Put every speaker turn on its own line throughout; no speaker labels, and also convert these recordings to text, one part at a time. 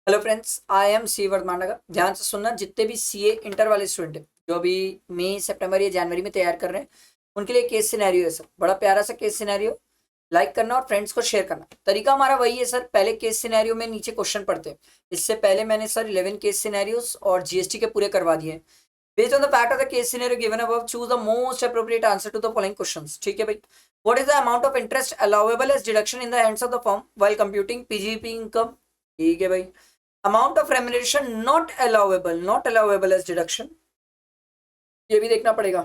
Hello friends, I am सी वर्धमानगर। ध्यान से सुनना, जितने भी सीए इंटर वाले स्टूडेंट हैं जो अभी मई सितंबर या जनवरी में तैयार कर रहे हैं, उनके लिए केस सिनेरियो है सर। बड़ा प्यारा सा केस सिनेरियो। लाइक करना और फ्रेंड्स को शेयर करना। तरीका हमारा वही है सर। पहले केस सिनेरियो में नीचे क्वेश्चन पढ़ते हैं। इससे पहले मैंने सर 11 केस सिनेरियोस और जीएसटी के पूरे करवा दिए हैं। Based on the fact of the case scenario given above, choose the most appropriate answer to the following questions. ठीक है भाई। What is the amount of interest allowable as deduction in the hands of the firm while computing PGP income. ठीक है भाई। Amount of remuneration not allowable as deduction, ये भी देखना पड़ेगा।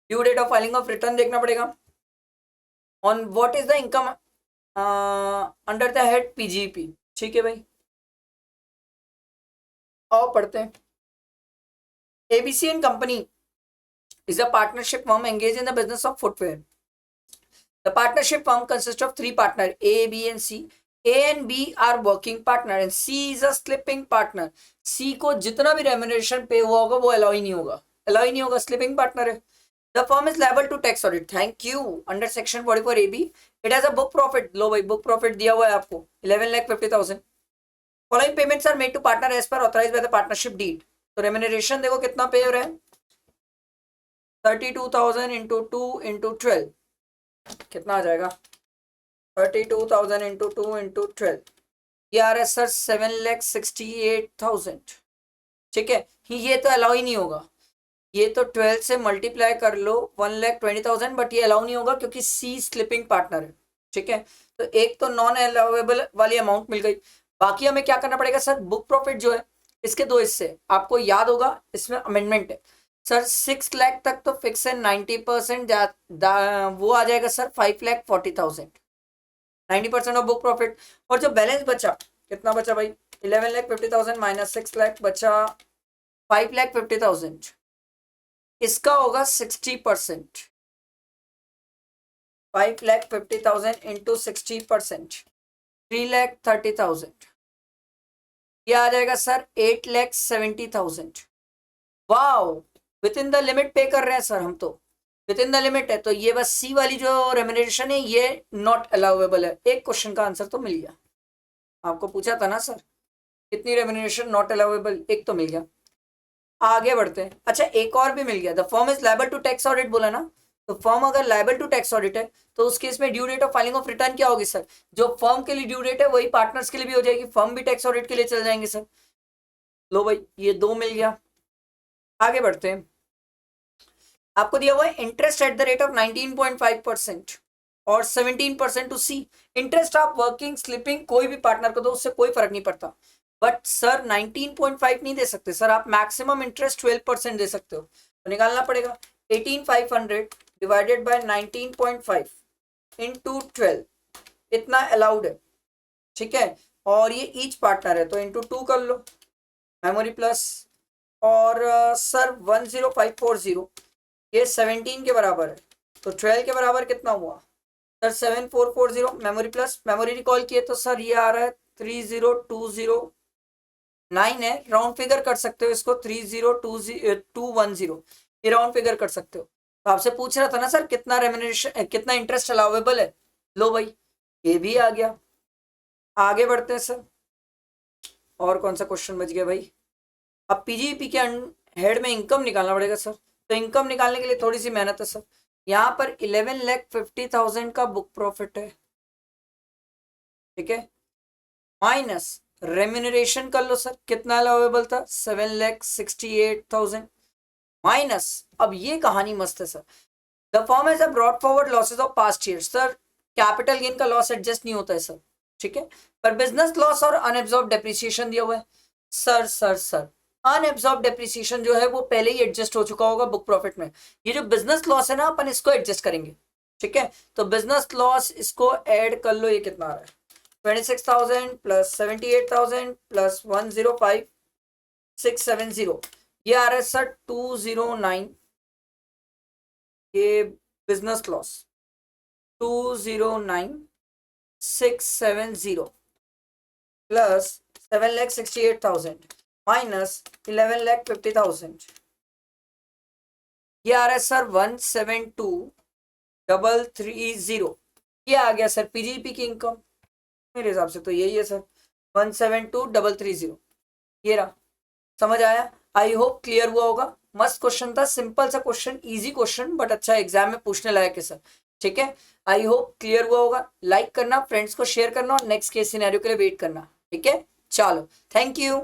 Due date of filing of return देखना पड़ेगा। On what is the income under the head PGP. ठीक है भाई। और पढ़ते हैं। ABC and company is a partnership firm engaged in the business of footwear. The partnership firm consists of three partners, A, B, and C. A and B are working partner and C is a slipping partner. C को जितना भी remuneration पे हुआ होगा वो allow ही नहीं होगा, slipping partner है। The firm is liable to tax audit. Thank you. Under section 44 AB, it has a book profit. लो भाई, book profit दिया हुआ है आपको 11,50,000. Following payments are made to partner as per authorized by the partnership deed. तो remuneration देखो कितना पे हो रहा है, 32,000 इंटू 2 इंटू 12 कितना आ जाएगा, 32,000 इंटू 2 इंटू 12, ये आ रहा है सर 7,68,000। ठीक है, ये तो अलाउ ही नहीं होगा। ये तो 12 से मल्टीप्लाई कर लो, 1,20,000, बट ये अलाउ नहीं होगा क्योंकि सी स्लिपिंग पार्टनर है। ठीक है, तो एक तो नॉन अलाउेबल वाली अमाउंट मिल गई। बाकी हमें क्या करना पड़ेगा सर, बुक प्रॉफिट जो है इसके दो हिस्से, आपको याद होगा इसमें अमेंडमेंट है सर। 6 लाख तक तो फिक्स है, 90% वो आ जाएगा सर 5,40,000, 90% ऑफ बुक प्रॉफिट। और जो बैलेंस बचा, कितना बचा भाई, 11,50,000 माइनस 6 लाख बचा 5,50,000। इसका होगा 60%, 5,50,000 इंटू 60%, 3,30,000। ये आ जाएगा sir 8,70,000। Wow, with in the limit पे कर रहे हैं सर हम तो, विद इन द लिमिट है। तो ये बस सी वाली जो रेम्युनरेशन है ये नॉट अलाउेबल है। एक क्वेश्चन का आंसर तो मिल गया। आपको पूछा था ना सर कितनी रेम्युनरेशन नॉट अलाउेबल, एक तो मिल गया। आगे बढ़ते हैं। अच्छा, एक और भी मिल गया। The firm is liable to tax audit बोला ना, तो फर्म अगर लायबल टू टैक्स ऑडिट है तो उस केस में due date of filing of return क्या होगी सर, जो फर्म के लिए ड्यू डेट है वही पार्टनर्स के लिए भी हो जाएगी, फर्म भी टैक्स ऑडिट के लिए चल जाएंगे सर। लो भाई, ये दो मिल गया। आगे बढ़ते हैं। आपको दिया हुआ है interest at the rate of 19.5% और 17% टू सी। इंटरेस्ट आप वर्किंग स्लिपिंग कोई भी पार्टनर को दो, उससे कोई फर्क नहीं पड़ता। बट सर 19.5 नहीं दे सकते सर, आप मैक्सिमम इंटरेस्ट 12% दे सकते हो। तो निकालना पड़ेगा 18,500 डिवाइडेड बाय 19.5 इंटू 12, इतना अलाउड है। ठीक है, और ये ईच पार्टनर है तो इंटू 2 कर लो, मेमोरी प्लस। और सर 10540 ये 17 के बराबर है, तो 12 के बराबर कितना हुआ sir, 7440। Memory plus, memory recall किए तो सर ये आ रहा है 30,209 है। राउंड फिगर कर सकते हो इसको, 30,210, ये राउंड फिगर कर सकते हो। तो आपसे पूछ रहा था ना सर कितना रेम्युनरेशन, कितना इंटरेस्ट अलाउेबल है। लो भाई, ये भी आ गया। आगे बढ़ते हैं सर। और कौन सा क्वेश्चन बच गया भाई। अब पीजीपी के हेड में इनकम निकालना पड़ेगा सर। तो इनकम निकालने के लिए थोड़ी सी मेहनत है सर। यहाँ पर 11,50,000 का बुक प्रॉफिट है। ठीक है, माइनस रेम्यूनरेशन कर लो सर, कितना अलाउेबल था 7,68,000 माइनस। अब ये कहानी मस्त है sir. The firm has brought forward losses of past year. Sir capital gain का लॉस एडजस्ट नहीं होता है सर। ठीक है, पर बिजनेस लॉस और अनएब्जॉर्ब डेप्रिसिएशन दिया हुआ है सर। अनएब्जॉर्ब डेप्रिसिएशन जो है वो पहले ही एडजस्ट हो चुका होगा बुक प्रॉफिट में। ये जो बिजनेस लॉस है ना, अपन इसको एडजस्ट करेंगे। ठीक है, तो बिजनेस लॉस इसको ऐड कर लो, ये कितना आ रहा है 26,000 प्लस 78,000 प्लस 105,670, ये आ रहा है सर 209। ये बिजनेस लॉस 209,670 प्लस 7,68,000 माइनस 11,50,000, ये आ रहा है सर 172,330। ये आ गया सर पीजीपी की इनकम। मेरे हिसाब से तो यही है सर। 172330 ये रहा। समझ आया? आई होप क्लियर हुआ होगा। मस्त क्वेश्चन था, सिंपल सा क्वेश्चन, इजी क्वेश्चन, बट अच्छा एग्जाम में पूछने लायक है सर। ठीक है, आई होप क्लियर हुआ होगा। लाइक करना, फ्रेंड्स को शेयर करना और नेक्स्ट केस सिनेरियो के लिए वेट करना। ठीक है, चलो, थैंक यू।